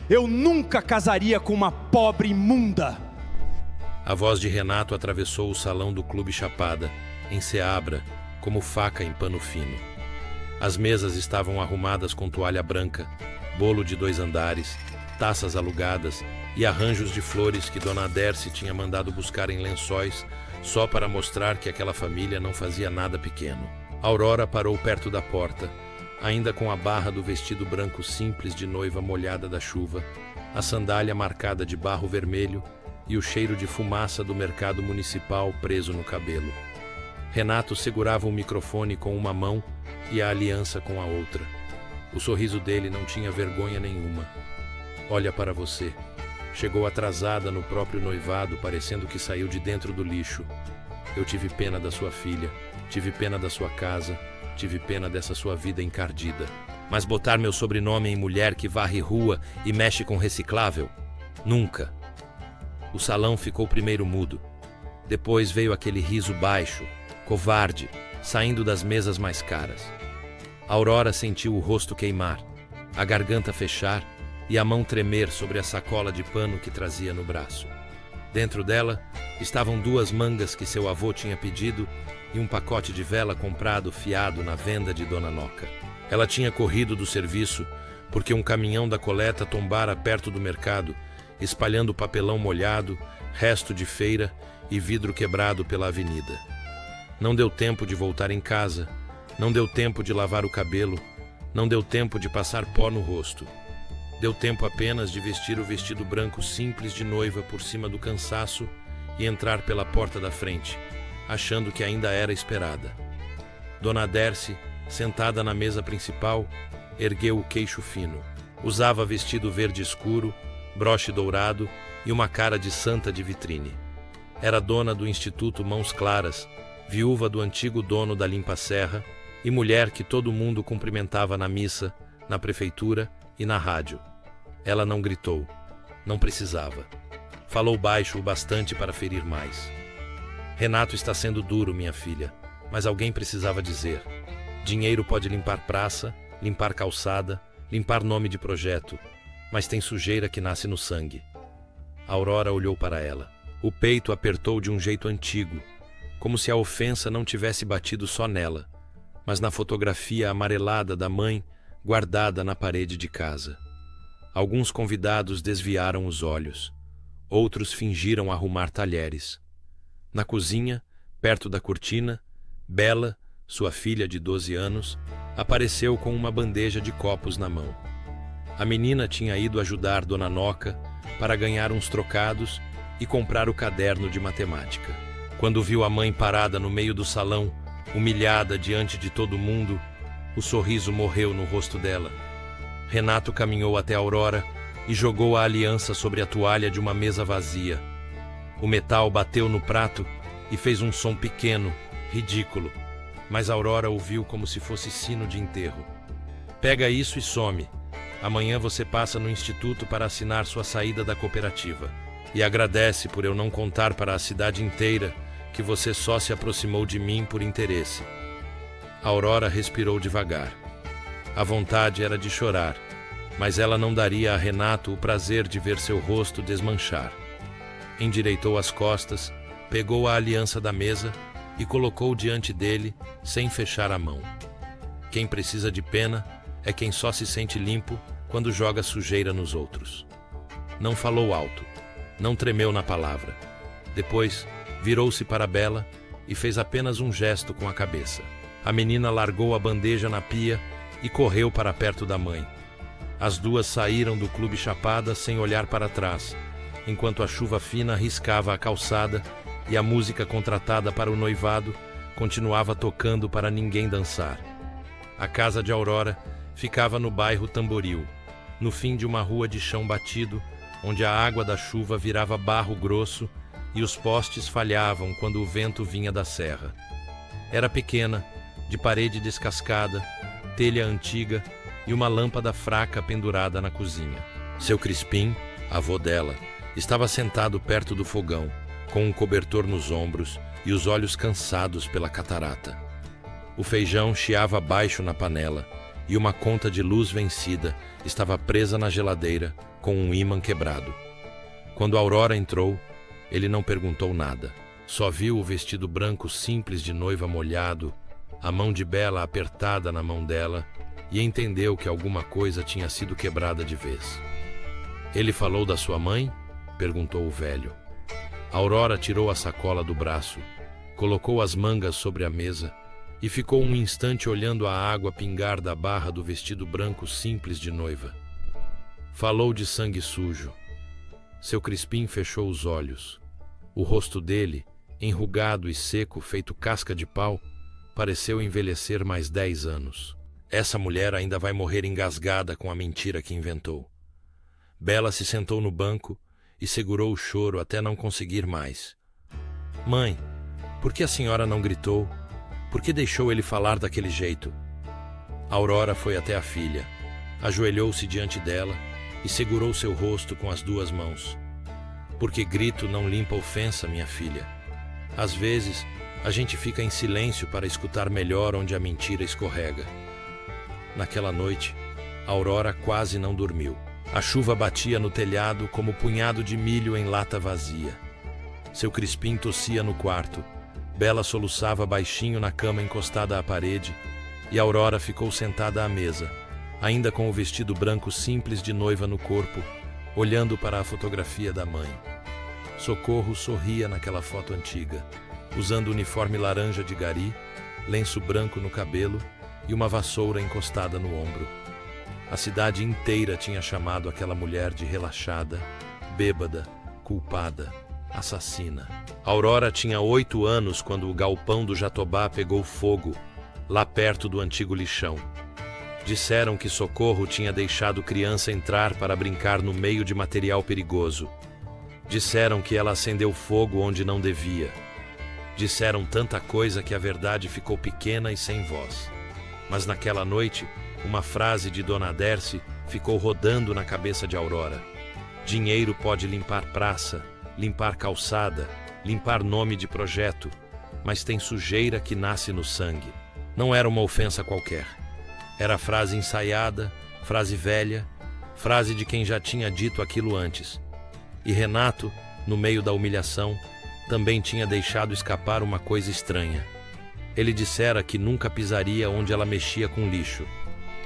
Eu nunca casaria com uma pobre imunda. A voz de Renato atravessou o salão do Clube Chapada, em Seabra, como faca em pano fino. As mesas estavam arrumadas com toalha branca, bolo de 2 andares, taças alugadas e arranjos de flores que Dona Dercy tinha mandado buscar em lençóis só para mostrar que aquela família não fazia nada pequeno. Aurora parou perto da porta, ainda com a barra do vestido branco simples de noiva molhada da chuva, a sandália marcada de barro vermelho e o cheiro de fumaça do mercado municipal preso no cabelo. Renato segurava o microfone com uma mão e a aliança com a outra. O sorriso dele não tinha vergonha nenhuma. Olha para você. Chegou atrasada no próprio noivado, parecendo que saiu de dentro do lixo. Eu tive pena da sua filha, tive pena da sua casa, tive pena dessa sua vida encardida. Mas botar meu sobrenome em mulher que varre rua e mexe com reciclável? Nunca. O salão ficou primeiro mudo. Depois veio aquele riso baixo, covarde, saindo das mesas mais caras. Aurora sentiu o rosto queimar, a garganta fechar e a mão tremer sobre a sacola de pano que trazia no braço. Dentro dela estavam 2 mangas que seu avô tinha pedido e um pacote de vela comprado fiado na venda de Dona Noca. Ela tinha corrido do serviço porque um caminhão da coleta tombara perto do mercado, espalhando papelão molhado, resto de feira e vidro quebrado pela avenida. Não deu tempo de voltar em casa, não deu tempo de lavar o cabelo, não deu tempo de passar pó no rosto. Deu tempo apenas de vestir o vestido branco simples de noiva por cima do cansaço e entrar pela porta da frente, achando que ainda era esperada. Dona Dercy, sentada na mesa principal, ergueu o queixo fino. Usava vestido verde escuro, broche dourado e uma cara de santa de vitrine. Era dona do Instituto Mãos Claras, viúva do antigo dono da Limpa Serra e mulher que todo mundo cumprimentava na missa, na prefeitura e na rádio. Ela não gritou, não precisava. Falou baixo o bastante para ferir mais. Renato está sendo duro, minha filha, mas alguém precisava dizer. Dinheiro pode limpar praça, limpar calçada, limpar nome de projeto, mas tem sujeira que nasce no sangue. Aurora olhou para ela. O peito apertou de um jeito antigo, como se a ofensa não tivesse batido só nela, mas na fotografia amarelada da mãe guardada na parede de casa. Alguns convidados desviaram os olhos. Outros fingiram arrumar talheres. Na cozinha, perto da cortina, Bela, sua filha de 12 anos, apareceu com uma bandeja de copos na mão. A menina tinha ido ajudar Dona Noca para ganhar uns trocados e comprar o caderno de matemática. Quando viu a mãe parada no meio do salão, humilhada diante de todo mundo, o sorriso morreu no rosto dela. Renato caminhou até Aurora e jogou a aliança sobre a toalha de uma mesa vazia. O metal bateu no prato e fez um som pequeno, ridículo, mas Aurora ouviu como se fosse sino de enterro. Pega isso e some. Amanhã você passa no instituto para assinar sua saída da cooperativa. E agradece por eu não contar para a cidade inteira que você só se aproximou de mim por interesse. Aurora respirou devagar. A vontade era de chorar, mas ela não daria a Renato o prazer de ver seu rosto desmanchar. Endireitou as costas, pegou a aliança da mesa e colocou diante dele, sem fechar a mão. Quem precisa de pena é quem só se sente limpo quando joga sujeira nos outros. Não falou alto, não tremeu na palavra. Depois, virou-se para Bela e fez apenas um gesto com a cabeça. A menina largou a bandeja na pia e correu para perto da mãe. As duas saíram do Clube Chapada sem olhar para trás, enquanto a chuva fina riscava a calçada e a música contratada para o noivado continuava tocando para ninguém dançar. A casa de Aurora ficava no bairro Tamboril, no fim de uma rua de chão batido, onde a água da chuva virava barro grosso e os postes falhavam quando o vento vinha da serra. Era pequena, de parede descascada, telha antiga e uma lâmpada fraca pendurada na cozinha. Seu Crispim, avô dela, estava sentado perto do fogão, com um cobertor nos ombros e os olhos cansados pela catarata. O feijão chiava baixo na panela e uma conta de luz vencida estava presa na geladeira com um ímã quebrado. Quando Aurora entrou, ele não perguntou nada. Só viu o vestido branco simples de noiva molhado, a mão de Bela apertada na mão dela, e entendeu que alguma coisa tinha sido quebrada de vez. Ele falou da sua mãe? Perguntou o velho. Aurora tirou a sacola do braço, colocou as mangas sobre a mesa e ficou um instante olhando a água pingar da barra do vestido branco simples de noiva. Falou de sangue sujo. Seu Crispim fechou os olhos. O rosto dele, enrugado e seco, feito casca de pau, pareceu envelhecer mais 10 anos. Essa mulher ainda vai morrer engasgada com a mentira que inventou. Bela se sentou no banco e segurou o choro até não conseguir mais. Mãe, por que a senhora não gritou? Por que deixou ele falar daquele jeito? Aurora foi até a filha, ajoelhou-se diante dela e segurou seu rosto com as 2 mãos. Porque grito não limpa ofensa, minha filha. Às vezes, a gente fica em silêncio para escutar melhor onde a mentira escorrega. Naquela noite, Aurora quase não dormiu. A chuva batia no telhado como punhado de milho em lata vazia. Seu Crispim tossia no quarto. Bela soluçava baixinho na cama encostada à parede, e Aurora ficou sentada à mesa, ainda com o vestido branco simples de noiva no corpo, olhando para a fotografia da mãe. Socorro sorria naquela foto antiga, usando uniforme laranja de gari, lenço branco no cabelo e uma vassoura encostada no ombro. A cidade inteira tinha chamado aquela mulher de relaxada, bêbada, culpada, assassina. Aurora tinha 8 anos quando o galpão do Jatobá pegou fogo, lá perto do antigo lixão. Disseram que Socorro tinha deixado criança entrar para brincar no meio de material perigoso. Disseram que ela acendeu fogo onde não devia. Disseram tanta coisa que a verdade ficou pequena e sem voz. Mas naquela noite, uma frase de Dona Dercy ficou rodando na cabeça de Aurora. Dinheiro pode limpar praça, limpar calçada, limpar nome de projeto, mas tem sujeira que nasce no sangue. Não era uma ofensa qualquer. Era frase ensaiada, frase velha, frase de quem já tinha dito aquilo antes. E Renato, no meio da humilhação, também tinha deixado escapar uma coisa estranha. Ele dissera que nunca pisaria onde ela mexia com lixo.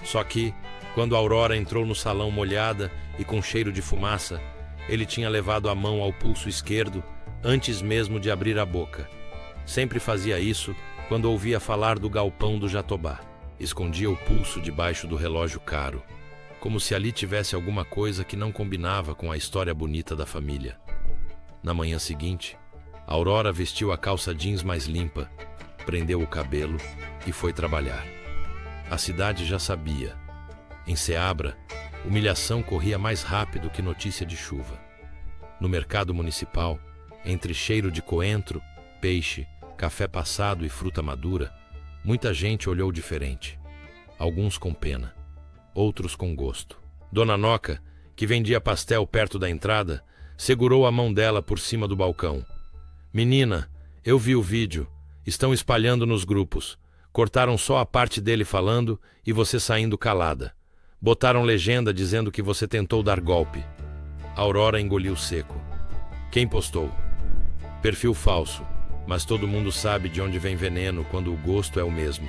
Só que, quando Aurora entrou no salão molhada e com cheiro de fumaça, ele tinha levado a mão ao pulso esquerdo antes mesmo de abrir a boca. Sempre fazia isso quando ouvia falar do galpão do Jatobá. Escondia o pulso debaixo do relógio caro, como se ali tivesse alguma coisa que não combinava com a história bonita da família. Na manhã seguinte, Aurora vestiu a calça jeans mais limpa, prendeu o cabelo e foi trabalhar. A cidade já sabia. Em Seabra, humilhação corria mais rápido que notícia de chuva. No mercado municipal, entre cheiro de coentro, peixe, café passado e fruta madura, muita gente olhou diferente. Alguns com pena, outros com gosto. Dona Noca, que vendia pastel perto da entrada, segurou a mão dela por cima do balcão. Menina, eu vi o vídeo. Estão espalhando nos grupos. Cortaram só a parte dele falando e você saindo calada. Botaram legenda dizendo que você tentou dar golpe. Aurora engoliu seco. Quem postou? Perfil falso, mas todo mundo sabe de onde vem veneno quando o gosto é o mesmo.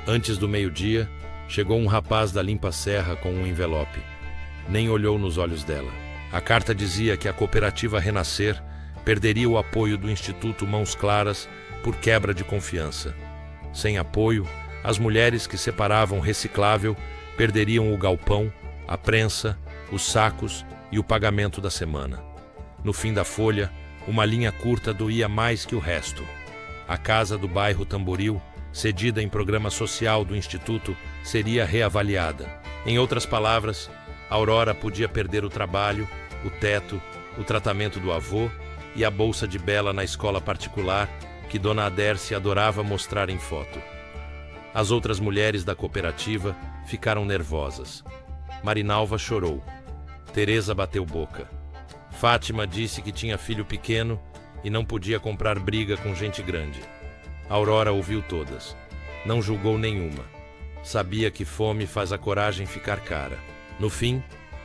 Antes do meio-dia, chegou um rapaz da Limpa Serra com um envelope. Nem olhou nos olhos dela. A carta dizia que a cooperativa Renascer perderia o apoio do Instituto Mãos Claras por quebra de confiança. Sem apoio, as mulheres que separavam reciclável perderiam o galpão, a prensa, os sacos e o pagamento da semana. No fim da folha, uma linha curta doía mais que o resto. A casa do bairro Tamboril, cedida em programa social do Instituto, seria reavaliada. Em outras palavras, Aurora podia perder o trabalho, o teto, o tratamento do avô e a bolsa de Bela na escola particular que Dona Adércia adorava mostrar em foto. As outras mulheres da cooperativa ficaram nervosas. Marinalva chorou. Teresa bateu boca. Fátima disse que tinha filho pequeno e não podia comprar briga com gente grande. Aurora ouviu todas. Não julgou nenhuma. Sabia que fome faz a coragem ficar cara. No fim,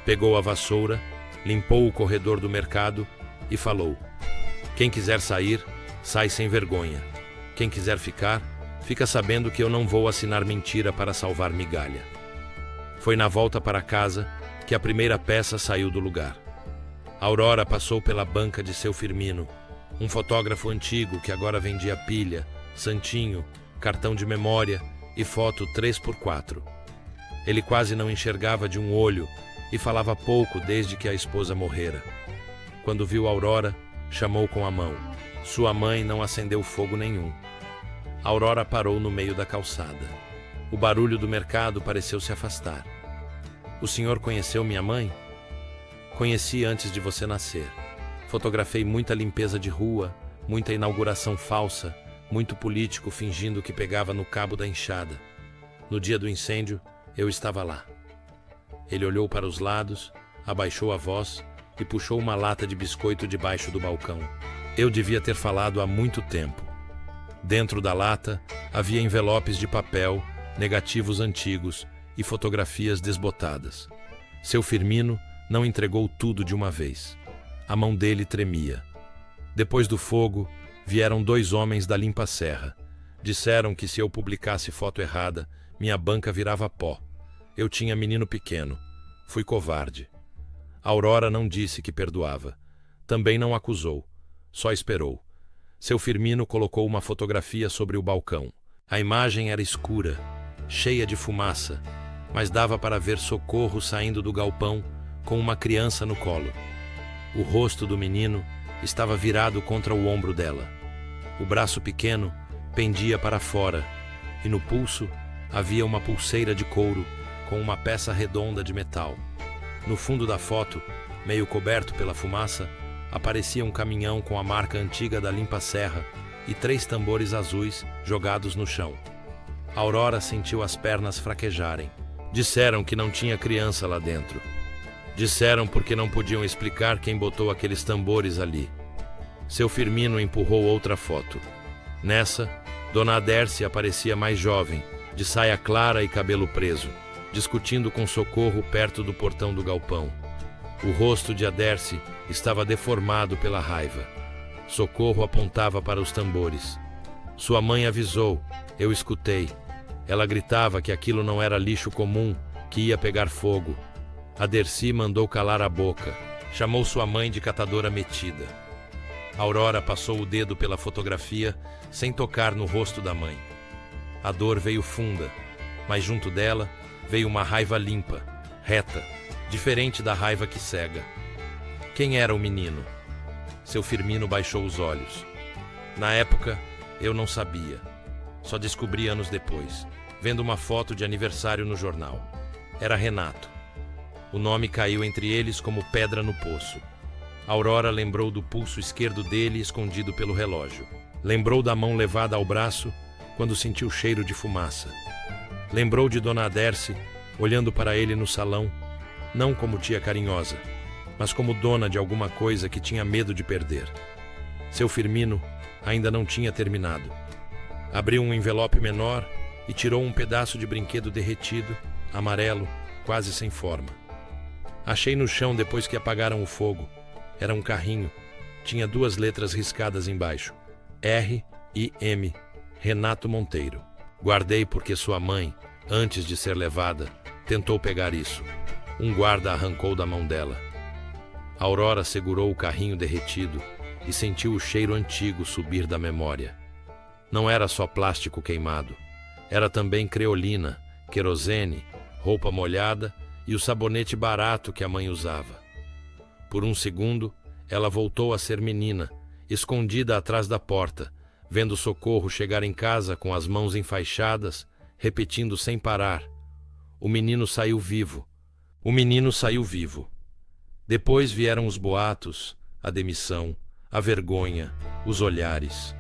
Pegou a vassoura, limpou o corredor do mercado e falou: "Quem quiser sair, sai sem vergonha. Quem quiser ficar, fica sabendo que eu não vou assinar mentira para salvar migalha." Foi na volta para casa que a primeira peça saiu do lugar. Aurora passou pela banca de seu Firmino, um fotógrafo antigo que agora vendia pilha, santinho, cartão de memória e foto 3x4. Ele quase não enxergava de um olho e falava pouco desde que a esposa morrera. Quando viu Aurora, chamou com a mão. Sua mãe não acendeu fogo nenhum. Aurora parou no meio da calçada. O barulho do mercado pareceu se afastar. "O senhor conheceu minha mãe?" "Conheci antes de você nascer. Fotografei muita limpeza de rua, muita inauguração falsa, muito político fingindo que pegava no cabo da enxada. No dia do incêndio, eu estava lá." Ele olhou para os lados, abaixou a voz e puxou uma lata de biscoito debaixo do balcão. Eu devia ter falado há muito tempo. Dentro da lata havia envelopes de papel, negativos antigos e fotografias desbotadas. Seu Firmino não entregou tudo de uma vez. A mão dele tremia. Depois do fogo, vieram 2 homens da Limpa Serra. Disseram que se eu publicasse foto errada, minha banca virava pó. Eu tinha menino pequeno. Fui covarde. Aurora não disse que perdoava. Também não acusou. Só esperou. Seu Firmino colocou uma fotografia sobre o balcão. A imagem era escura, cheia de fumaça, mas dava para ver Socorro saindo do galpão com uma criança no colo. O rosto do menino estava virado contra o ombro dela. O braço pequeno pendia para fora e no pulso havia uma pulseira de couro com uma peça redonda de metal. No fundo da foto, meio coberto pela fumaça, aparecia um caminhão com a marca antiga da Limpa Serra e 3 tambores azuis jogados no chão. Aurora sentiu as pernas fraquejarem. Disseram que não tinha criança lá dentro. Disseram porque não podiam explicar quem botou aqueles tambores ali. Seu Firmino empurrou outra foto. Nessa, Dona Adércia aparecia mais jovem, de saia clara e cabelo preso, discutindo com Socorro perto do portão do galpão. O rosto de Adércia estava deformado pela raiva. Socorro apontava para os tambores. Sua mãe avisou, eu escutei. Ela gritava que aquilo não era lixo comum, que ia pegar fogo. Adércia mandou calar a boca. Chamou sua mãe de catadora metida. Aurora passou o dedo pela fotografia sem tocar no rosto da mãe. A dor veio funda, mas junto dela veio uma raiva limpa, reta, diferente da raiva que cega. Quem era o menino? Seu Firmino baixou os olhos. Na época, eu não sabia. Só descobri anos depois, vendo uma foto de aniversário no jornal. Era Renato. O nome caiu entre eles como pedra no poço. Aurora lembrou do pulso esquerdo dele escondido pelo relógio. Lembrou da mão levada ao braço quando sentiu o cheiro de fumaça. Lembrou de Dona Adércia olhando para ele no salão, não como tia carinhosa, mas como dona de alguma coisa que tinha medo de perder. Seu Firmino ainda não tinha terminado. Abriu um envelope menor e tirou um pedaço de brinquedo derretido, amarelo, quase sem forma. Achei no chão depois que apagaram o fogo. Era um carrinho. Tinha 2 letras riscadas embaixo. R.I.M. Renato Monteiro. Guardei porque sua mãe, antes de ser levada, tentou pegar isso. Um guarda arrancou da mão dela. Aurora segurou o carrinho derretido e sentiu o cheiro antigo subir da memória. Não era só plástico queimado. Era também creolina, querosene, roupa molhada e o sabonete barato que a mãe usava. Por um segundo, ela voltou a ser menina, escondida atrás da porta, vendo Socorro chegar em casa com as mãos enfaixadas, repetindo sem parar: "O menino saiu vivo. O menino saiu vivo." Depois vieram os boatos, a demissão, a vergonha, os olhares.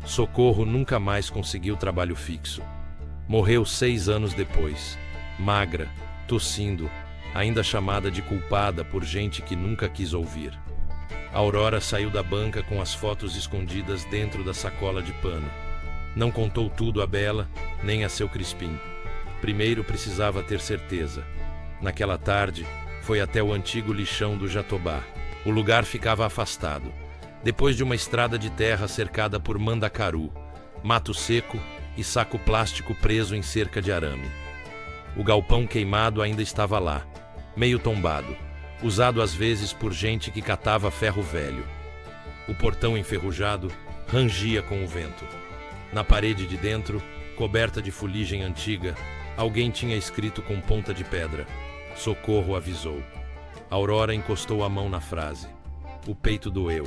Socorro nunca mais conseguiu trabalho fixo. Morreu 6 anos depois, magra, tossindo, ainda chamada de culpada por gente que nunca quis ouvir. Aurora saiu da banca com as fotos escondidas dentro da sacola de pano. Não contou tudo a Bela, nem a seu Crispim. Primeiro precisava ter certeza. Naquela tarde, foi foi até o antigo lixão do Jatobá. O lugar ficava afastado, depois de uma estrada de terra cercada por mandacaru, mato seco e saco plástico preso em cerca de arame. O galpão queimado ainda estava lá, meio tombado, usado às vezes por gente que catava ferro velho. O portão enferrujado rangia com o vento. Na parede de dentro, coberta de fuligem antiga, alguém tinha escrito com ponta de pedra: "Socorro avisou." Aurora encostou a mão na frase. O peito doeu.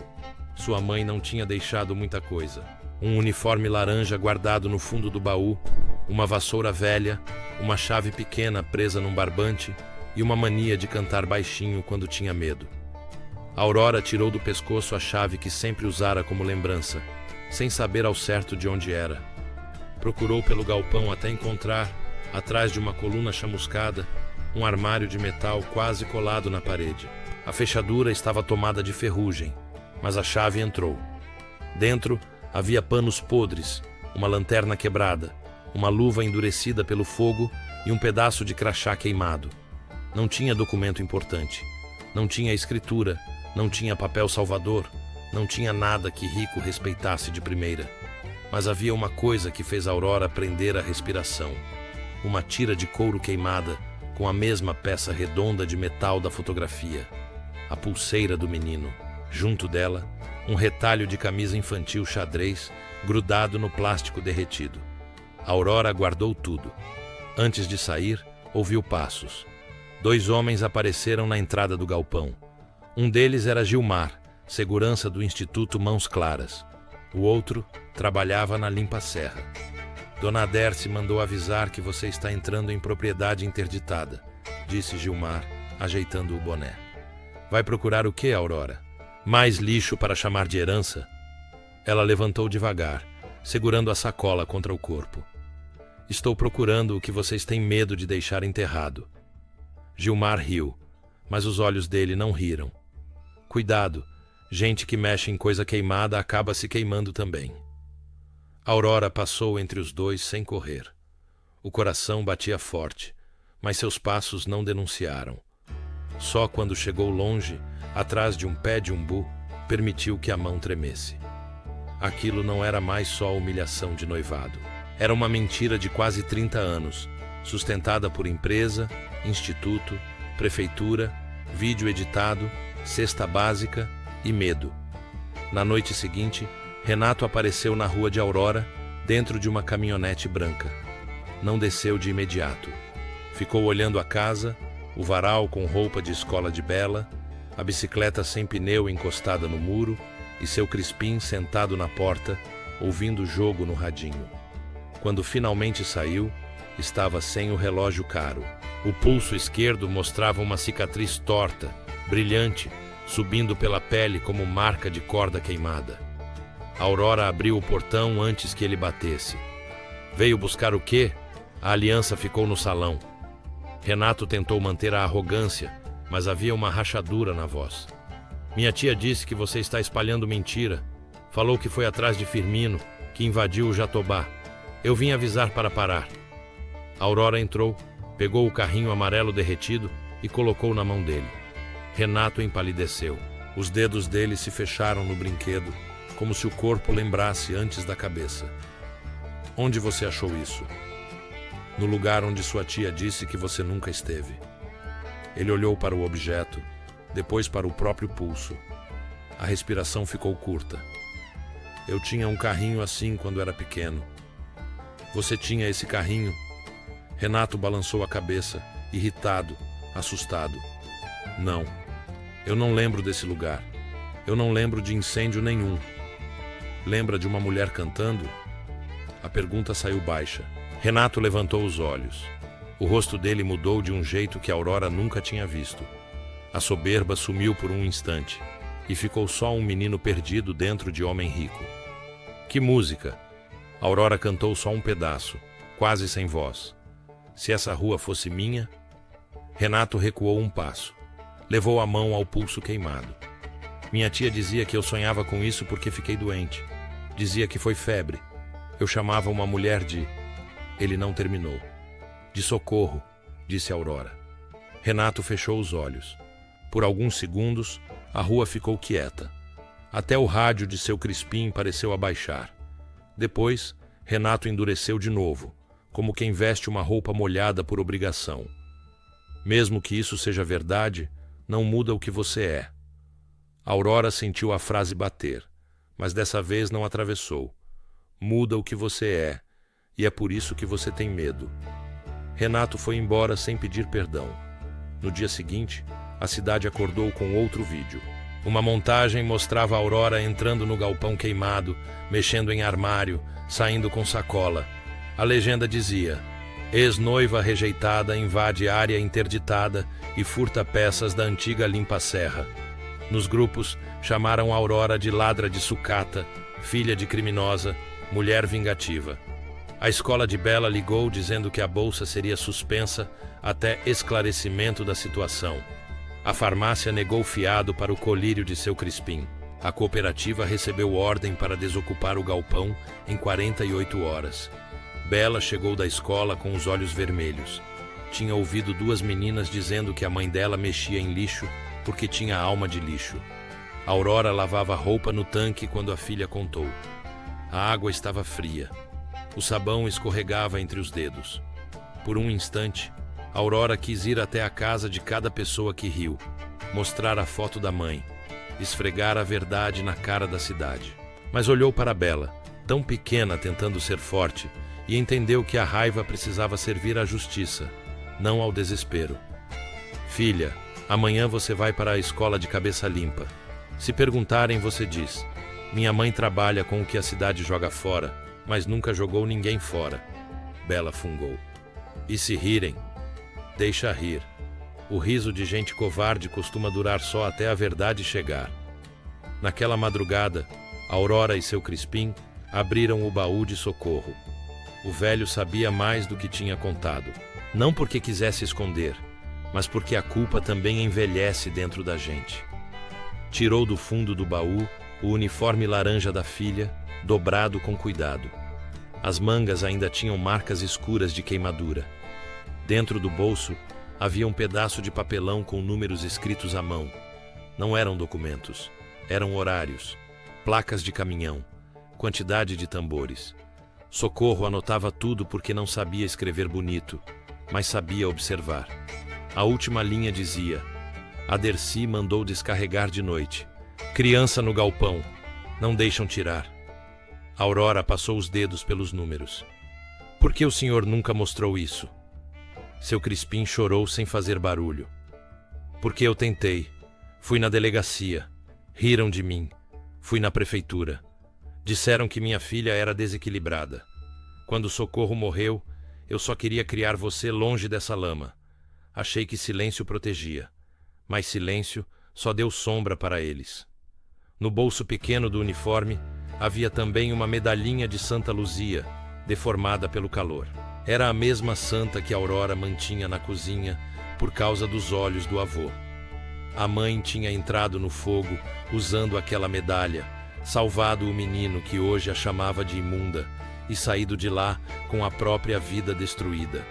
Sua mãe não tinha deixado muita coisa. Um uniforme laranja guardado no fundo do baú, uma vassoura velha, uma chave pequena presa num barbante e uma mania de cantar baixinho quando tinha medo. Aurora tirou do pescoço a chave que sempre usara como lembrança, sem saber ao certo de onde era. Procurou pelo galpão até encontrar, atrás de uma coluna chamuscada, um armário de metal quase colado na parede. A fechadura estava tomada de ferrugem, mas a chave entrou. Dentro havia panos podres, uma lanterna quebrada, uma luva endurecida pelo fogo e um pedaço de crachá queimado. Não tinha documento importante, não tinha escritura, não tinha papel salvador, não tinha nada que Rico respeitasse de primeira. Mas havia uma coisa que fez Aurora prender a respiração: uma tira de couro queimada com a mesma peça redonda de metal da fotografia. A pulseira do menino. Junto dela, um retalho de camisa infantil xadrez grudado no plástico derretido. Aurora guardou tudo. Antes de sair, ouviu passos. 2 homens apareceram na entrada do galpão. Um deles era Gilmar, segurança do Instituto Mãos Claras. O outro trabalhava na limpa-serra. Dona Dercy mandou avisar que você está entrando em propriedade interditada, disse Gilmar, ajeitando o boné. Vai procurar o quê, Aurora? Mais lixo para chamar de herança? Ela levantou devagar, segurando a sacola contra o corpo. Estou procurando o que vocês têm medo de deixar enterrado. Gilmar riu, mas os olhos dele não riram. Cuidado, gente que mexe em coisa queimada acaba se queimando também. Aurora passou entre os dois sem correr. O coração batia forte, mas seus passos não denunciaram. Só quando chegou longe, atrás de um pé de umbu, permitiu que a mão tremesse. Aquilo não era mais só humilhação de noivado. Era uma mentira de quase 30 anos, sustentada por empresa, instituto, prefeitura, vídeo editado, cesta básica e medo. Na noite seguinte, Renato apareceu na rua de Aurora, dentro de uma caminhonete branca. Não desceu de imediato. Ficou olhando a casa, o varal com roupa de escola de Bela, a bicicleta sem pneu encostada no muro e seu Crispim sentado na porta, ouvindo o jogo no radinho. Quando finalmente saiu, estava sem o relógio caro. O pulso esquerdo mostrava uma cicatriz torta, brilhante, subindo pela pele como marca de corda queimada. Aurora abriu o portão antes que ele batesse. Veio buscar o quê? A aliança ficou no salão. Renato tentou manter a arrogância, mas havia uma rachadura na voz. Minha tia disse que você está espalhando mentira. Falou que foi atrás de Firmino, que invadiu o Jatobá. Eu vim avisar para parar. Aurora entrou, pegou o carrinho amarelo derretido e colocou na mão dele. Renato empalideceu. Os dedos dele se fecharam no brinquedo, como se o corpo lembrasse antes da cabeça. Onde você achou isso? No lugar onde sua tia disse que você nunca esteve. Ele olhou para o objeto, depois para o próprio pulso. A respiração ficou curta. Eu tinha um carrinho assim quando era pequeno. Você tinha esse carrinho? Renato balançou a cabeça, irritado, assustado. Não, eu não lembro desse lugar. Eu não lembro de incêndio nenhum. Lembra de uma mulher cantando? A pergunta saiu baixa. Renato levantou os olhos. O rosto dele mudou de um jeito que Aurora nunca tinha visto. A soberba sumiu por um instante e ficou só um menino perdido dentro de homem rico. Que música! Aurora cantou só um pedaço, quase sem voz. Se essa rua fosse minha... Renato recuou um passo. Levou a mão ao pulso queimado. Minha tia dizia que eu sonhava com isso porque fiquei doente. Dizia que foi febre. Eu chamava uma mulher de... Ele não terminou. De socorro, disse Aurora. Renato fechou os olhos. Por alguns segundos, a rua ficou quieta. Até o rádio de seu Crispim pareceu abaixar. Depois, Renato endureceu de novo, como quem veste uma roupa molhada por obrigação. Mesmo que isso seja verdade, não muda o que você é. Aurora sentiu a frase bater, mas dessa vez não atravessou. Muda o que você é, e é por isso que você tem medo. Renato foi embora sem pedir perdão. No dia seguinte, a cidade acordou com outro vídeo. Uma montagem mostrava Aurora entrando no galpão queimado, mexendo em armário, saindo com sacola. A legenda dizia: ex-noiva rejeitada invade área interditada e furta peças da antiga limpa-serra. Nos grupos, chamaram Aurora de ladra de sucata, filha de criminosa, mulher vingativa. A escola de Bela ligou dizendo que a bolsa seria suspensa até esclarecimento da situação. A farmácia negou fiado para o colírio de seu Crispim. A cooperativa recebeu ordem para desocupar o galpão em 48 horas. Bela chegou da escola com os olhos vermelhos. Tinha ouvido duas meninas dizendo que a mãe dela mexia em lixo porque tinha alma de lixo. Aurora lavava roupa no tanque quando a filha contou. A água estava fria. O sabão escorregava entre os dedos. Por um instante, Aurora quis ir até a casa de cada pessoa que riu, mostrar a foto da mãe, esfregar a verdade na cara da cidade. Mas olhou para Bela, tão pequena tentando ser forte, e entendeu que a raiva precisava servir à justiça, não ao desespero. Filha, amanhã você vai para a escola de cabeça limpa. Se perguntarem, você diz: minha mãe trabalha com o que a cidade joga fora, mas nunca jogou ninguém fora. Bela fungou. E se rirem? Deixa rir. O riso de gente covarde costuma durar só até a verdade chegar. Naquela madrugada, Aurora e seu Crispim abriram o baú de Socorro. O velho sabia mais do que tinha contado. Não porque quisesse esconder, mas porque a culpa também envelhece dentro da gente. Tirou do fundo do baú o uniforme laranja da filha, dobrado com cuidado. As mangas ainda tinham marcas escuras de queimadura. Dentro do bolso havia um pedaço de papelão com números escritos à mão. Não eram documentos, eram horários, placas de caminhão, quantidade de tambores. Socorro anotava tudo porque não sabia escrever bonito, mas sabia observar. A última linha dizia: a Dercy mandou descarregar de noite. Criança no galpão, não deixam tirar. Aurora passou os dedos pelos números. Por que o senhor nunca mostrou isso? Seu Crispim chorou sem fazer barulho. Porque eu tentei. Fui na delegacia. Riram de mim. Fui na prefeitura. Disseram que minha filha era desequilibrada. Quando Socorro morreu, eu só queria criar você longe dessa lama. Achei que silêncio protegia. Mas silêncio só deu sombra para eles. No bolso pequeno do uniforme, havia também uma medalhinha de Santa Luzia, deformada pelo calor. Era a mesma santa que Aurora mantinha na cozinha por causa dos olhos do avô. A mãe tinha entrado no fogo usando aquela medalha, salvado o menino que hoje a chamava de imunda e saído de lá com a própria vida destruída.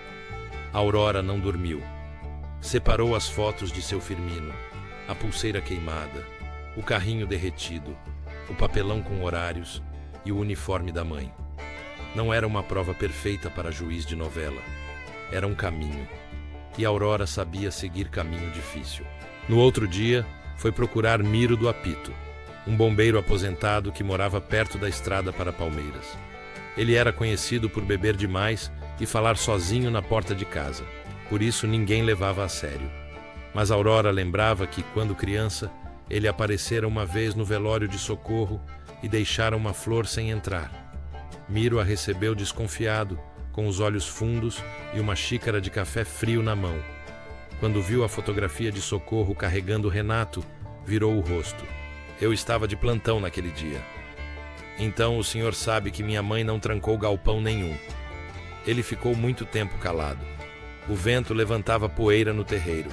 Aurora não dormiu. Separou as fotos de seu Firmino, a pulseira queimada, o carrinho derretido, o papelão com horários e o uniforme da mãe. Não era uma prova perfeita para juiz de novela. Era um caminho. E Aurora sabia seguir caminho difícil. No outro dia, foi procurar Miro do Apito, um bombeiro aposentado que morava perto da estrada para Palmeiras. Ele era conhecido por beber demais e falar sozinho na porta de casa. Por isso ninguém levava a sério. Mas Aurora lembrava que, quando criança, ele aparecera uma vez no velório de Socorro e deixara uma flor sem entrar. Miro a recebeu desconfiado, com os olhos fundos e uma xícara de café frio na mão. Quando viu a fotografia de Socorro carregando Renato, virou o rosto. Eu estava de plantão naquele dia. Então o senhor sabe que minha mãe não trancou galpão nenhum. Ele ficou muito tempo calado. O vento levantava poeira no terreiro.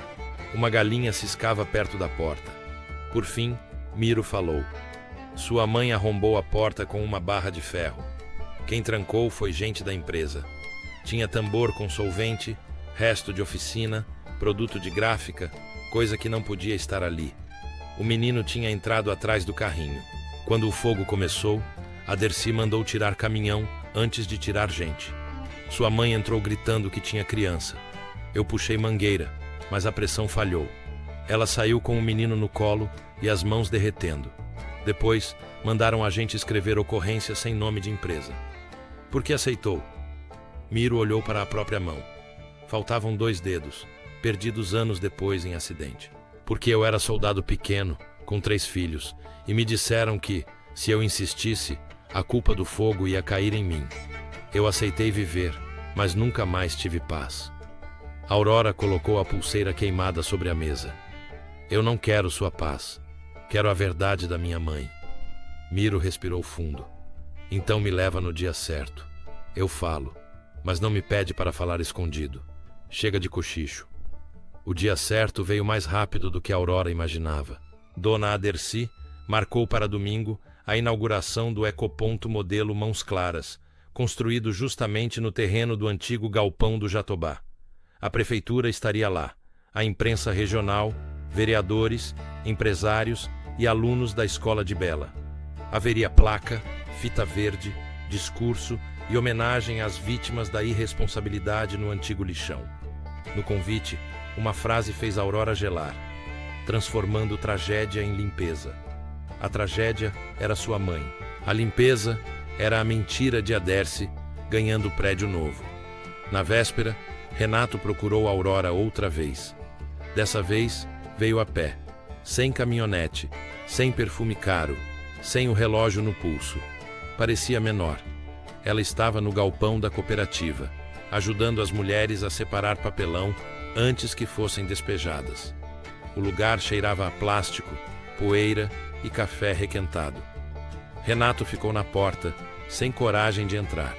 Uma galinha ciscava perto da porta. Por fim, Miro falou. Sua mãe arrombou a porta com uma barra de ferro. Quem trancou foi gente da empresa. Tinha tambor com solvente, resto de oficina produto de gráfica, coisa que não podia estar ali. O menino tinha entrado atrás do carrinho. Quando o fogo começou, a Dercy mandou tirar caminhão antes de tirar gente. Sua mãe entrou gritando que tinha criança. Eu puxei mangueira, mas a pressão falhou. Ela saiu com o menino no colo e as mãos derretendo. Depois, mandaram a gente escrever ocorrência sem nome de empresa. Por que aceitou? Miro olhou para a própria mão. Faltavam 2 dedos, perdidos anos depois em acidente. Porque eu era soldado pequeno, com 3 filhos, e me disseram que, se eu insistisse, a culpa do fogo ia cair em mim. Eu aceitei viver, mas nunca mais tive paz. Aurora colocou a pulseira queimada sobre a mesa. Eu não quero sua paz. Quero a verdade da minha mãe. Miro respirou fundo. Então me leva no dia certo. Eu falo, mas não me pede para falar escondido. Chega de cochicho. O dia certo veio mais rápido do que a Aurora imaginava. Dona Dercy marcou para domingo a inauguração do ecoponto modelo Mãos Claras, construído justamente no terreno do antigo galpão do Jatobá. A prefeitura estaria lá, a imprensa regional, vereadores, empresários e alunos da Escola de Bela. Haveria placa, fita verde, discurso e homenagem às vítimas da irresponsabilidade no antigo lixão. No convite, uma frase fez Aurora gelar, transformando tragédia em limpeza. A tragédia era sua mãe. A limpeza era a mentira de Dercy ganhando prédio novo. Na véspera, Renato procurou Aurora outra vez. Dessa vez, veio a pé, sem caminhonete, sem perfume caro, sem o relógio no pulso. Parecia menor. Ela estava no galpão da cooperativa, ajudando as mulheres a separar papelão antes que fossem despejadas. O lugar cheirava a plástico, poeira e café requentado. Renato ficou na porta, sem coragem de entrar.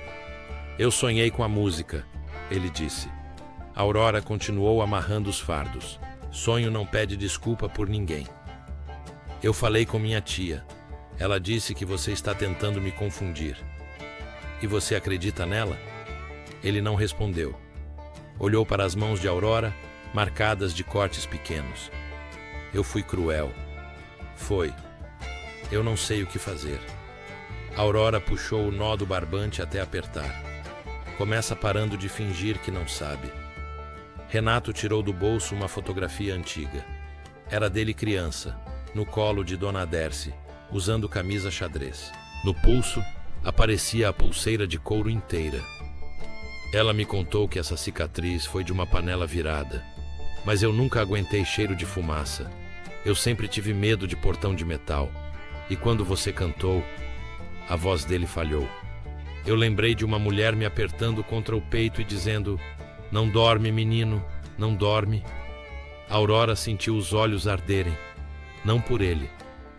Eu sonhei com a música, ele disse. Aurora continuou amarrando os fardos. Sonho não pede desculpa por ninguém. Eu falei com minha tia. Ela disse que você está tentando me confundir. E você acredita nela? Ele não respondeu. Olhou para as mãos de Aurora, marcadas de cortes pequenos. Eu fui cruel. Foi. Eu não sei o que fazer. Aurora puxou o nó do barbante até apertar. Começa parando de fingir que não sabe. Renato tirou do bolso uma fotografia antiga. Era dele criança, no colo de Dona Dercy, usando camisa xadrez. No pulso, aparecia a pulseira de couro inteira. Ela me contou que essa cicatriz foi de uma panela virada, mas eu nunca aguentei cheiro de fumaça. Eu sempre tive medo de portão de metal. E quando você cantou, a voz dele falhou. Eu lembrei de uma mulher me apertando contra o peito e dizendo: "Não dorme, menino, não dorme." Aurora sentiu os olhos arderem. Não por ele,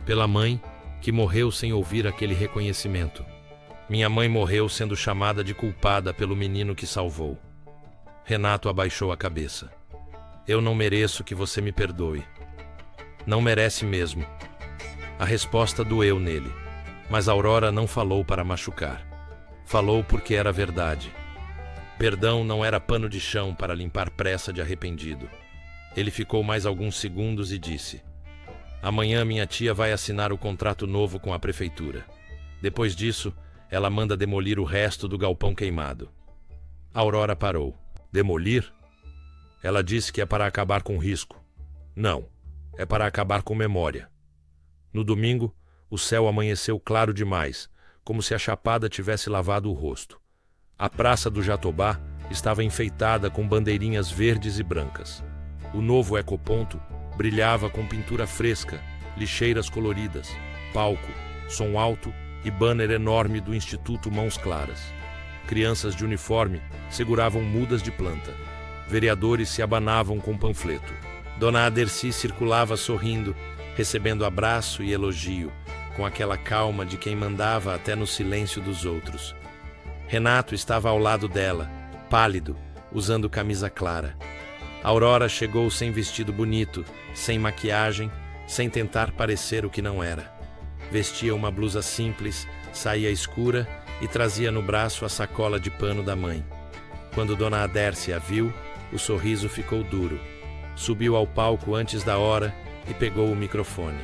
pela mãe, que morreu sem ouvir aquele reconhecimento. Minha mãe morreu sendo chamada de culpada pelo menino que salvou. Renato abaixou a cabeça. Eu não mereço que você me perdoe. Não merece mesmo. A resposta doeu nele, mas Aurora não falou para machucar. Falou porque era verdade. Perdão não era pano de chão para limpar pressa de arrependido. Ele ficou mais alguns segundos e disse: "Amanhã minha tia vai assinar o contrato novo com a prefeitura. Depois disso, ela manda demolir o resto do galpão queimado." Aurora parou. Demolir? Ela disse que é para acabar com risco. Não, é para acabar com memória. No domingo, o céu amanheceu claro demais, como se a chapada tivesse lavado o rosto. A praça do Jatobá estava enfeitada com bandeirinhas verdes e brancas. O novo ecoponto brilhava com pintura fresca, lixeiras coloridas, palco, som alto e banner enorme do Instituto Mãos Claras. Crianças de uniforme seguravam mudas de planta. Vereadores se abanavam com panfleto. Dona Dercy circulava sorrindo, recebendo abraço e elogio, com aquela calma de quem mandava até no silêncio dos outros. Renato estava ao lado dela, pálido, usando camisa clara. Aurora chegou sem vestido bonito, sem maquiagem, sem tentar parecer o que não era. Vestia uma blusa simples, saia escura e trazia no braço a sacola de pano da mãe. Quando Dona Dercy a viu, o sorriso ficou duro. Subiu ao palco antes da hora e pegou o microfone.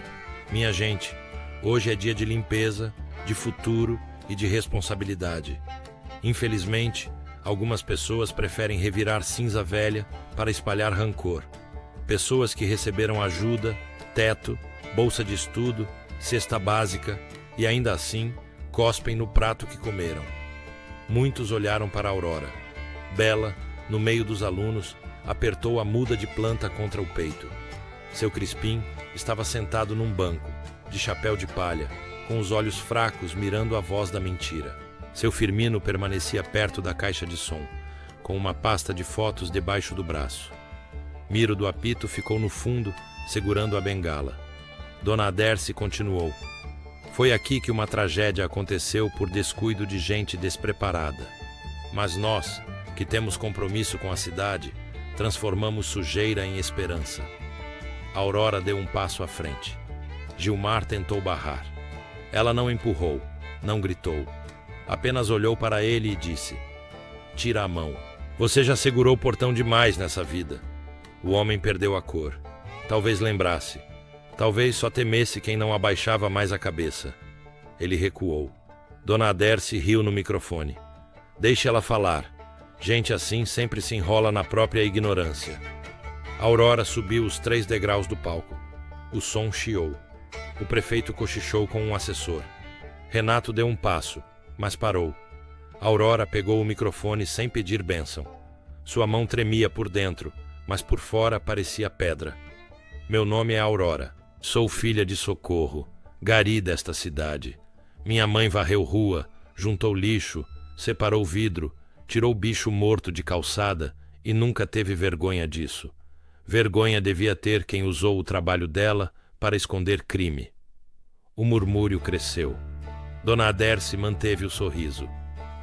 Minha gente, hoje é dia de limpeza, de futuro e de responsabilidade. Infelizmente, algumas pessoas preferem revirar cinza velha para espalhar rancor. Pessoas que receberam ajuda, teto, bolsa de estudo, cesta básica e ainda assim cospem no prato que comeram. Muitos olharam para Aurora. Bela, no meio dos alunos, apertou a muda de planta contra o peito. Seu Crispim estava sentado num banco, de chapéu de palha, com os olhos fracos mirando a voz da mentira. Seu Firmino permanecia perto da caixa de som, com uma pasta de fotos debaixo do braço. Miro do apito ficou no fundo, segurando a bengala. Dona Aderce continuou. Foi aqui que uma tragédia aconteceu por descuido de gente despreparada. Mas nós, que temos compromisso com a cidade, transformamos sujeira em esperança. Aurora deu um passo à frente. Gilmar tentou barrar. Ela não empurrou, não gritou. Apenas olhou para ele e disse: "Tira a mão. Você já segurou o portão demais nessa vida." O homem perdeu a cor. Talvez lembrasse. Talvez só temesse quem não abaixava mais a cabeça. Ele recuou. Dona Aderce riu no microfone. "Deixe ela falar. Gente assim sempre se enrola na própria ignorância." Aurora subiu os 3 degraus do palco. O som chiou. O prefeito cochichou com um assessor. Renato deu um passo, mas parou. Aurora pegou o microfone sem pedir bênção. Sua mão tremia por dentro, mas por fora parecia pedra. "Meu nome é Aurora. Sou filha de Socorro, gari desta cidade. Minha mãe varreu rua, juntou lixo, separou vidro, tirou bicho morto de calçada e nunca teve vergonha disso. Vergonha devia ter quem usou o trabalho dela para esconder crime." O murmúrio cresceu. Dona Aderce manteve o sorriso,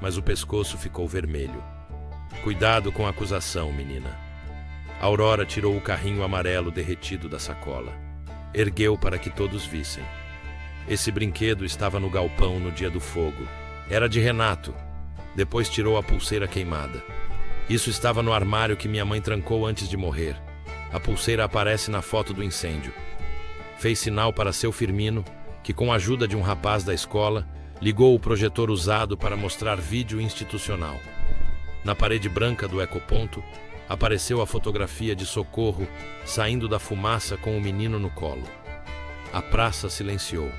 mas o pescoço ficou vermelho. "Cuidado com a acusação, menina." Aurora tirou o carrinho amarelo derretido da sacola. Ergueu para que todos vissem. Esse brinquedo estava no galpão no dia do fogo. Era de Renato. Depois tirou a pulseira queimada. "Isso estava no armário que minha mãe trancou antes de morrer. A pulseira aparece na foto do incêndio." Fez sinal para seu Firmino, que com a ajuda de um rapaz da escola, ligou o projetor usado para mostrar vídeo institucional. Na parede branca do ecoponto, apareceu a fotografia de Socorro saindo da fumaça com o menino no colo. A praça silenciou.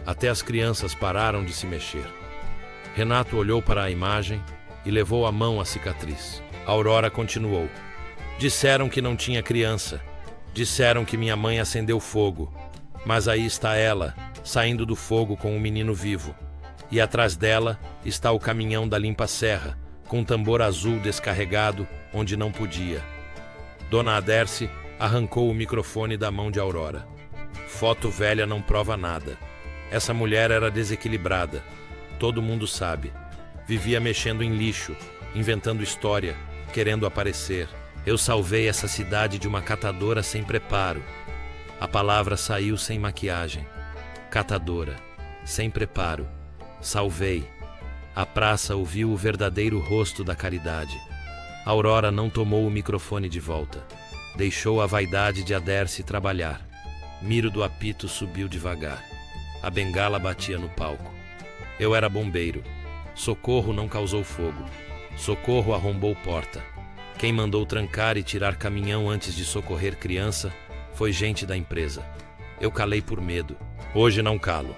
Até as crianças pararam de se mexer. Renato olhou para a imagem e levou a mão à cicatriz. Aurora continuou. "Disseram que não tinha criança. Disseram que minha mãe acendeu fogo. Mas aí está ela, saindo do fogo com o menino vivo. E atrás dela está o caminhão da limpa-serra, com um tambor azul descarregado onde não podia." Dona Aderce arrancou o microfone da mão de Aurora. "Foto velha não prova nada. Essa mulher era desequilibrada. Todo mundo sabe. Vivia mexendo em lixo, inventando história, querendo aparecer. Eu salvei essa cidade de uma catadora sem preparo." A palavra saiu sem maquiagem. Catadora, sem preparo. Salvei. A praça ouviu o verdadeiro rosto da caridade. Aurora não tomou o microfone de volta. Deixou a vaidade de Aderce trabalhar. Miro do apito subiu devagar. A bengala batia no palco. Eu era bombeiro. Socorro não causou fogo. Socorro arrombou porta. Quem mandou trancar e tirar caminhão antes de socorrer criança foi gente da empresa. Eu calei por medo. Hoje não calo.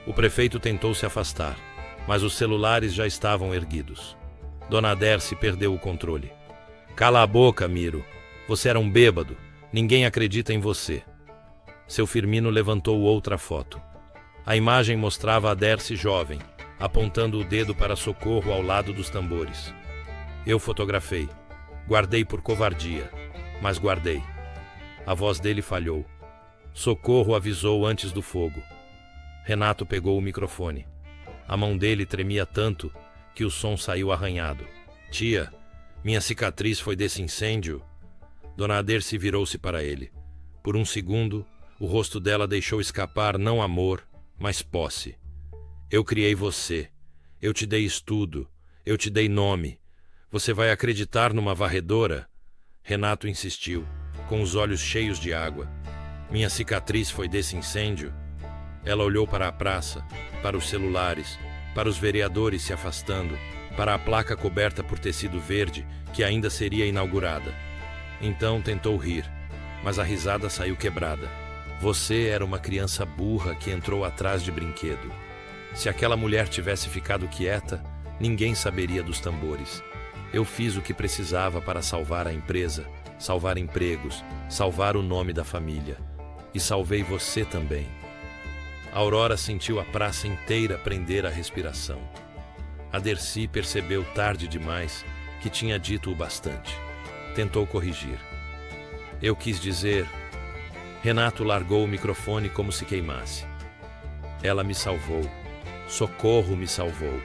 O prefeito tentou se afastar, mas os celulares já estavam erguidos. Dona Aderce perdeu o controle. "Cala a boca, Miro. Você era um bêbado. Ninguém acredita em você." Seu Firmino levantou outra foto. A imagem mostrava Aderce jovem, apontando o dedo para Socorro ao lado dos tambores. Eu fotografei. Guardei por covardia, mas guardei. A voz dele falhou. Socorro avisou antes do fogo. Renato pegou o microfone. A mão dele tremia tanto que o som saiu arranhado. "Tia, minha cicatriz foi desse incêndio." Dona Aderce virou-se para ele. Por um segundo, o rosto dela deixou escapar não amor, mas posse. "Eu criei você. Eu te dei estudo. Eu te dei nome. Você vai acreditar numa varredora?" Renato insistiu. com os olhos cheios de água. Minha cicatriz foi desse incêndio? Ela olhou para a praça, para os celulares, para os vereadores se afastando, para a placa coberta por tecido verde que ainda seria inaugurada. Então tentou rir, mas a risada saiu quebrada. Você era uma criança burra que entrou atrás de brinquedo. Se aquela mulher tivesse ficado quieta, ninguém saberia dos tambores. Eu fiz o que precisava para salvar a empresa, salvar empregos, salvar o nome da família. E salvei você também. Aurora sentiu a praça inteira prender a respiração. A Dercy percebeu tarde demais que tinha dito o bastante. Tentou corrigir. Eu quis dizer... Renato largou o microfone como se queimasse. Ela me salvou. Socorro me salvou.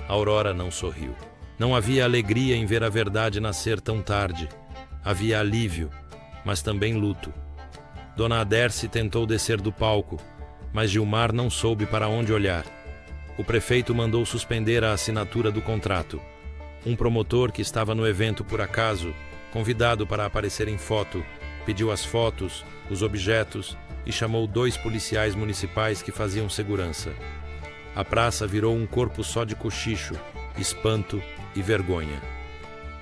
Aurora não sorriu. Não havia alegria em ver a verdade nascer tão tarde. Havia alívio, mas também luto. Dona Dercy tentou descer do palco, mas Gilmar não soube para onde olhar. O prefeito mandou suspender a assinatura do contrato. Um promotor que estava no evento por acaso, convidado para aparecer em foto, pediu as fotos, os objetos e chamou 2 policiais municipais que faziam segurança. A praça virou um corpo só de cochicho, espanto e vergonha.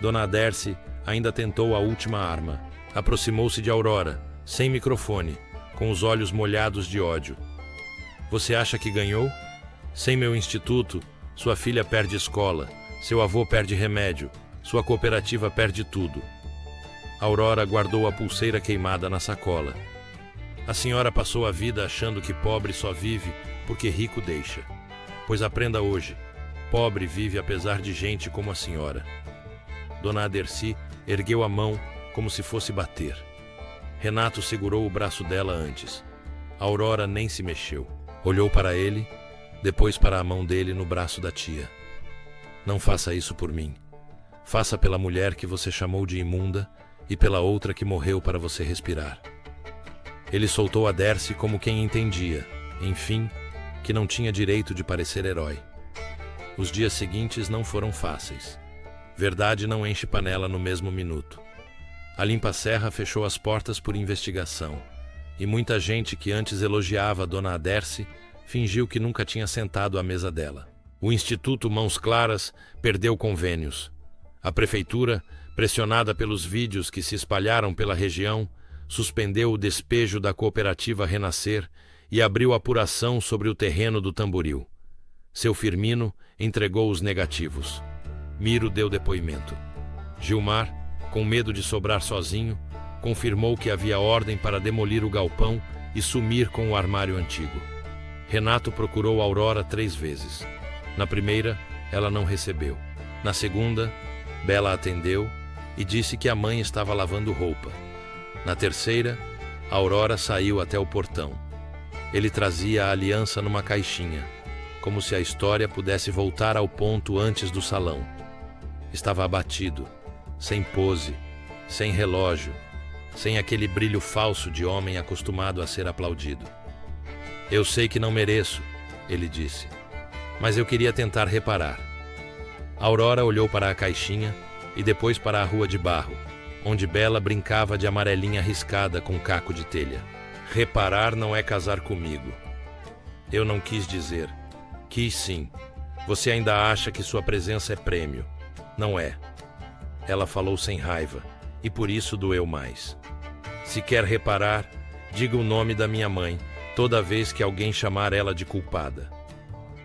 Dona Dercy ainda tentou a última arma. Aproximou-se de Aurora, sem microfone, com os olhos molhados de ódio. Você acha que ganhou? Sem meu instituto, sua filha perde escola, seu avô perde remédio, sua cooperativa perde tudo. Aurora guardou a pulseira queimada na sacola. A senhora passou a vida achando que pobre só vive porque rico deixa. Pois aprenda hoje, pobre vive apesar de gente como a senhora. Dona Dercy ergueu a mão como se fosse bater. Renato segurou o braço dela antes. Aurora nem se mexeu. Olhou para ele, depois para a mão dele no braço da tia. Não faça isso por mim. Faça pela mulher que você chamou de imunda e pela outra que morreu para você respirar. Ele soltou a Dercy como quem entendia, enfim, que não tinha direito de parecer herói. Os dias seguintes não foram fáceis. Verdade não enche panela no mesmo minuto. A Limpa-Serra fechou as portas por investigação, e muita gente que antes elogiava a Dona Dercy fingiu que nunca tinha sentado à mesa dela. O Instituto Mãos Claras perdeu convênios. A prefeitura, pressionada pelos vídeos que se espalharam pela região, suspendeu o despejo da cooperativa Renascer e abriu apuração sobre o terreno do Tamboril. Seu Firmino entregou os negativos. Miro deu depoimento. Gilmar, com medo de sobrar sozinho, confirmou que havia ordem para demolir o galpão e sumir com o armário antigo. Renato procurou Aurora 3 vezes. Na primeira, ela não recebeu. Na segunda, Bela atendeu e disse que a mãe estava lavando roupa. Na terceira, Aurora saiu até o portão. Ele trazia a aliança numa caixinha, como se a história pudesse voltar ao ponto antes do salão. Estava abatido, sem pose, sem relógio, sem aquele brilho falso de homem acostumado a ser aplaudido. Eu sei que não mereço, ele disse, mas eu queria tentar reparar. Aurora olhou para a caixinha e depois para a rua de barro, onde Bela brincava de amarelinha riscada com caco de telha. Reparar não é casar comigo. Eu não quis dizer. Quis sim. Você ainda acha que sua presença é prêmio. Não é. Ela falou sem raiva, e por isso doeu mais. Se quer reparar, diga o nome da minha mãe toda vez que alguém chamar ela de culpada.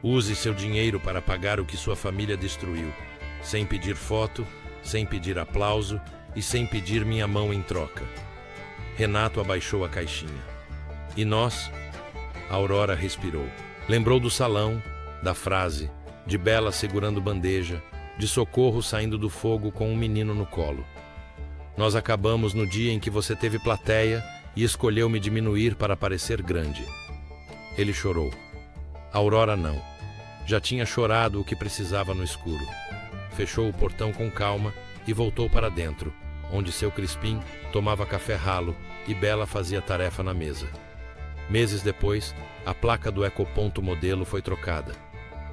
Use seu dinheiro para pagar o que sua família destruiu, sem pedir foto, sem pedir aplauso e sem pedir minha mão em troca. Renato abaixou a caixinha. E nós? A Aurora respirou. Lembrou do salão, da frase, de Bela segurando bandeja, de Socorro saindo do fogo com um menino no colo. Nós acabamos no dia em que você teve plateia e escolheu me diminuir para parecer grande. Ele chorou. A Aurora não. Já tinha chorado o que precisava no escuro. Fechou o portão com calma e voltou para dentro, onde seu Crispim tomava café ralo e Bela fazia tarefa na mesa. Meses depois, a placa do Ecoponto modelo foi trocada.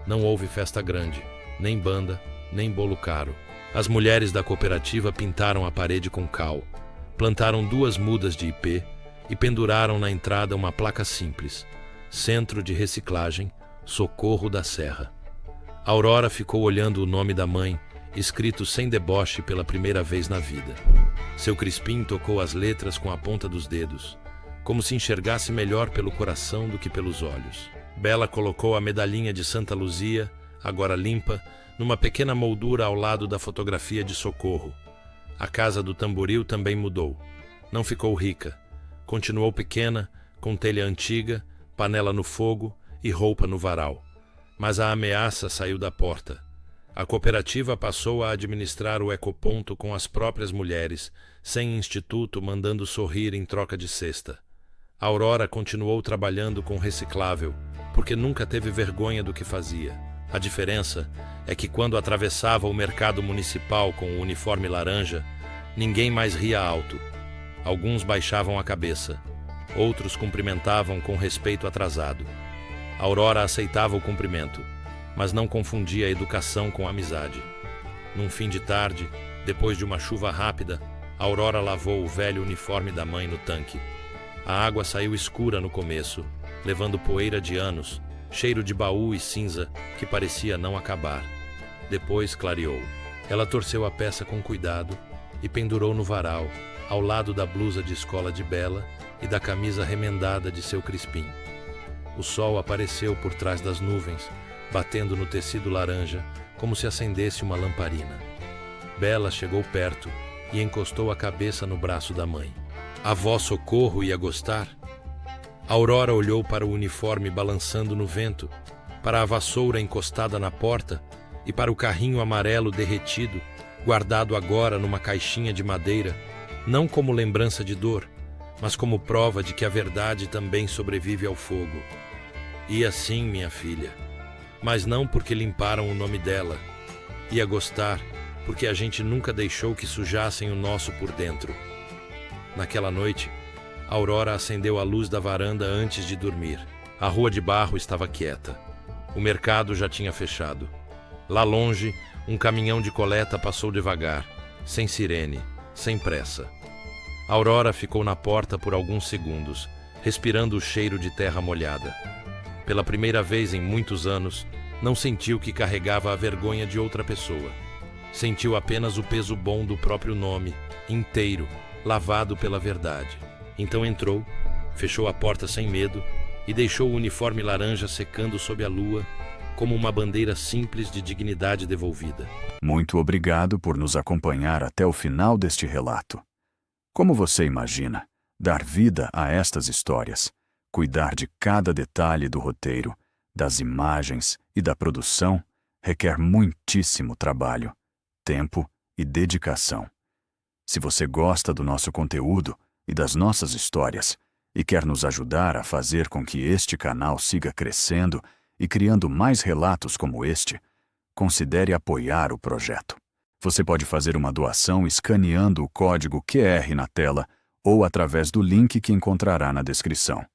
Não houve festa grande, nem banda, nem bolo caro. As mulheres da cooperativa pintaram a parede com cal. Plantaram 2 mudas de ipê e penduraram na entrada uma placa simples: Centro de Reciclagem, Socorro da Serra. Aurora ficou olhando o nome da mãe, escrito sem deboche pela primeira vez na vida. Seu Crispim tocou as letras com a ponta dos dedos, como se enxergasse melhor pelo coração do que pelos olhos. Bela colocou a medalhinha de Santa Luzia, agora limpa, numa pequena moldura ao lado da fotografia de Socorro. A casa do tamboril também mudou. Não ficou rica. Continuou pequena, com telha antiga, panela no fogo e roupa no varal. Mas a ameaça saiu da porta. A cooperativa passou a administrar o ecoponto com as próprias mulheres, sem instituto, mandando sorrir em troca de cesta. A Aurora continuou trabalhando com reciclável, porque nunca teve vergonha do que fazia. A diferença é que quando atravessava o mercado municipal com o uniforme laranja, ninguém mais ria alto. Alguns baixavam a cabeça, outros cumprimentavam com respeito atrasado. A Aurora aceitava o cumprimento, mas não confundia a educação com a amizade. Num fim de tarde, depois de uma chuva rápida, a Aurora lavou o velho uniforme da mãe no tanque. A água saiu escura no começo, levando poeira de anos, cheiro de baú e cinza que parecia não acabar. Depois clareou. Ela torceu a peça com cuidado e pendurou no varal, ao lado da blusa de escola de Bela e da camisa remendada de seu Crispim. O sol apareceu por trás das nuvens, batendo no tecido laranja, como se acendesse uma lamparina. Bela chegou perto e encostou a cabeça no braço da mãe. A avó Socorro ia gostar? Aurora olhou para o uniforme balançando no vento, para a vassoura encostada na porta e para o carrinho amarelo derretido, guardado agora numa caixinha de madeira, não como lembrança de dor, mas como prova de que a verdade também sobrevive ao fogo. Ia sim, minha filha, mas não porque limparam o nome dela. Ia gostar, porque a gente nunca deixou que sujassem o nosso por dentro. Naquela noite, Aurora acendeu a luz da varanda antes de dormir. A rua de barro estava quieta. O mercado já tinha fechado. Lá longe, um caminhão de coleta passou devagar, sem sirene, sem pressa. Aurora ficou na porta por alguns segundos, respirando o cheiro de terra molhada. Pela primeira vez em muitos anos, não sentiu que carregava a vergonha de outra pessoa. Sentiu apenas o peso bom do próprio nome, inteiro, lavado pela verdade. Então entrou, fechou a porta sem medo e deixou o uniforme laranja secando sob a lua, como uma bandeira simples de dignidade devolvida. Muito obrigado por nos acompanhar até o final deste relato. Como você imagina, dar vida a estas histórias, cuidar de cada detalhe do roteiro, das imagens e da produção, requer muitíssimo trabalho, tempo e dedicação. Se você gosta do nosso conteúdo e das nossas histórias e quer nos ajudar a fazer com que este canal siga crescendo e criando mais relatos como este, considere apoiar o projeto. Você pode fazer uma doação escaneando o código QR na tela ou através do link que encontrará na descrição.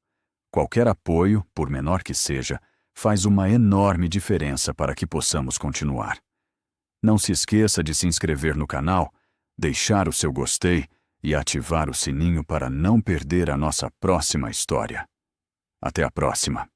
Qualquer apoio, por menor que seja, faz uma enorme diferença para que possamos continuar. Não se esqueça de se inscrever no canal, deixar o seu gostei e ativar o sininho para não perder a nossa próxima história. Até a próxima!